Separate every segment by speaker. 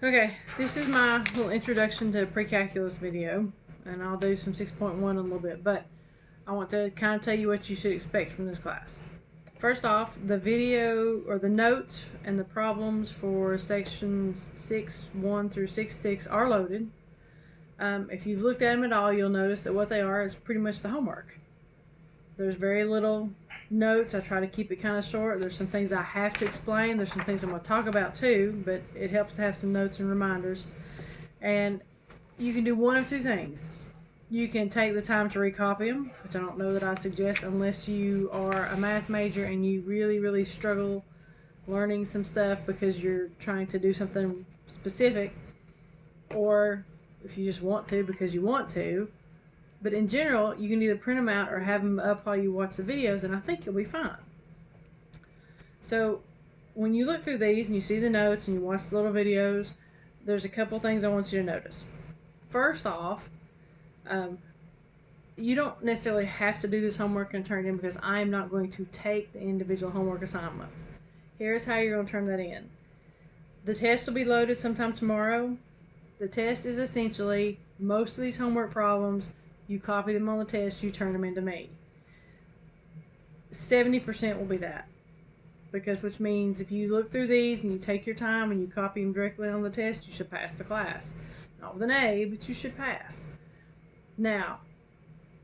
Speaker 1: Okay, this is my little introduction to pre-calculus video, and I'll do some 6.1 in a little bit, but I want to kind of tell you what you should expect from this class. First off, the video or the notes and the problems for sections 6.1 through 6.6 are loaded. If you've looked at them at all, you'll notice that what they are is pretty much the homework. There's very little notes. I try to keep it kind of short. There's some things I have to explain. There's some things I'm going to talk about too, but it helps to have some notes and reminders. And you can do one of two things. You can take the time to recopy them, which I don't know that I suggest unless you are a math major and you really struggle learning some stuff because you're trying to do something specific, or if you just want to because you want to. But in general, you can either print them out or have them up while you watch the videos, and I think you'll be fine. So when you look through these and you see the notes and you watch the little videos, there's a couple things I want you to notice. First off, you don't necessarily have to do this homework and turn it in because I am not going to take the individual homework assignments. Here's how you're going to turn that in. The test will be loaded sometime tomorrow. The test is essentially most of these homework problems. You copy them on the test, you turn them into me. 70% will be that. Which means if you look through these and you take your time and you copy them directly on the test, you should pass the class. Not with an A, but you should pass. Now,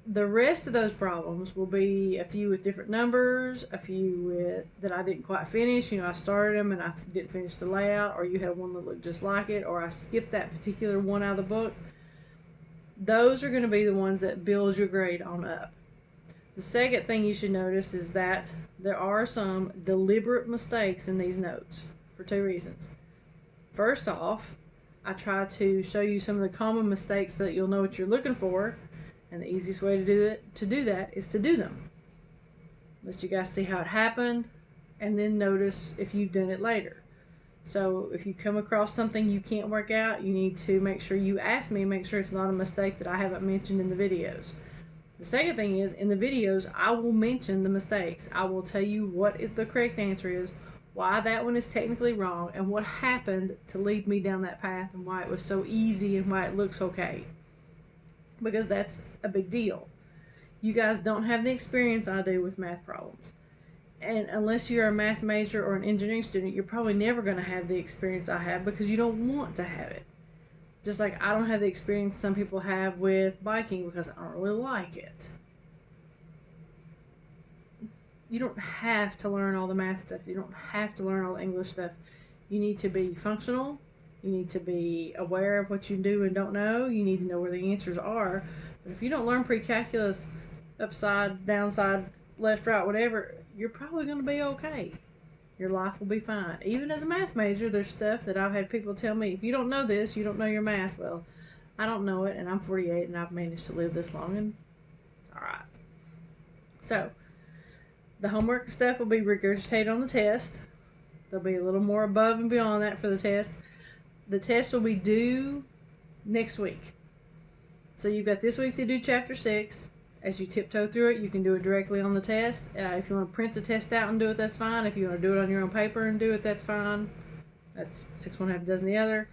Speaker 1: the rest of those problems will be a few with different numbers, a few with that I didn't quite finish. I started them and I didn't finish the layout, or you had one that looked just like it, or I skipped that particular one out of the book. Those are going to be the ones that build your grade on up. The second thing you should notice is that there are some deliberate mistakes in these notes for two reasons. First off, I try to show you some of the common mistakes so that you'll know what you're looking for, and the easiest way to do that is to do them. Let you guys see how it happened, and then notice if you've done it later. So if you come across something you can't work out, you need to make sure you ask me, make sure it's not a mistake that I haven't mentioned in the videos. The second thing is, in the videos, I will mention the mistakes. I will tell you what the correct answer is, why that one is technically wrong, and what happened to lead me down that path, and why it was so easy and why it looks okay. Because that's a big deal. You guys don't have the experience I do with math problems. And unless you're a math major or an engineering student, you're probably never going to have the experience I have because you don't want to have it. Just like I don't have the experience some people have with biking because I don't really like it. You don't have to learn all the math stuff. You don't have to learn all the English stuff. You need to be functional. You need to be aware of what you do and don't know. You need to know where the answers are. But if you don't learn pre-calculus, upside, downside, left, right, whatever, you're probably going to be okay. Your life will be fine. Even as a math major, there's stuff that I've had people tell me, if you don't know this, you don't know your math. Well, I don't know it, and I'm 48, and I've managed to live this long, and all right. So, the homework stuff will be regurgitated on the test. There'll be a little more above and beyond that for the test. The test will be due next week. So you've got this week to do chapter 6. As you tiptoe through it, you can do it directly on the test. If you want to print the test out and do it, that's fine. If you want to do it on your own paper and do it, that's fine. That's 6 1 half dozen the other.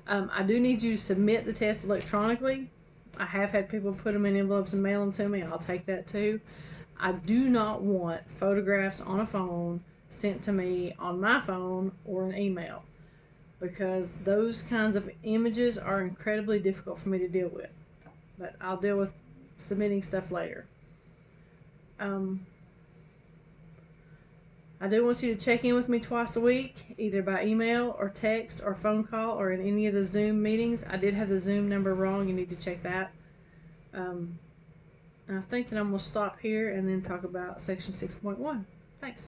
Speaker 1: I do need you to submit the test electronically. I have had people put them in envelopes and mail them to me. I'll take that too. I do not want photographs on a phone sent to me on my phone or an email, because those kinds of images are incredibly difficult for me to deal with. But I'll deal with submitting stuff later. I do want you to check in with me twice a week, either by email or text or phone call or in any of the Zoom meetings. I did have the Zoom number wrong. You need to check that. And I think that I'm going to stop here and then talk about section 6.1. Thanks.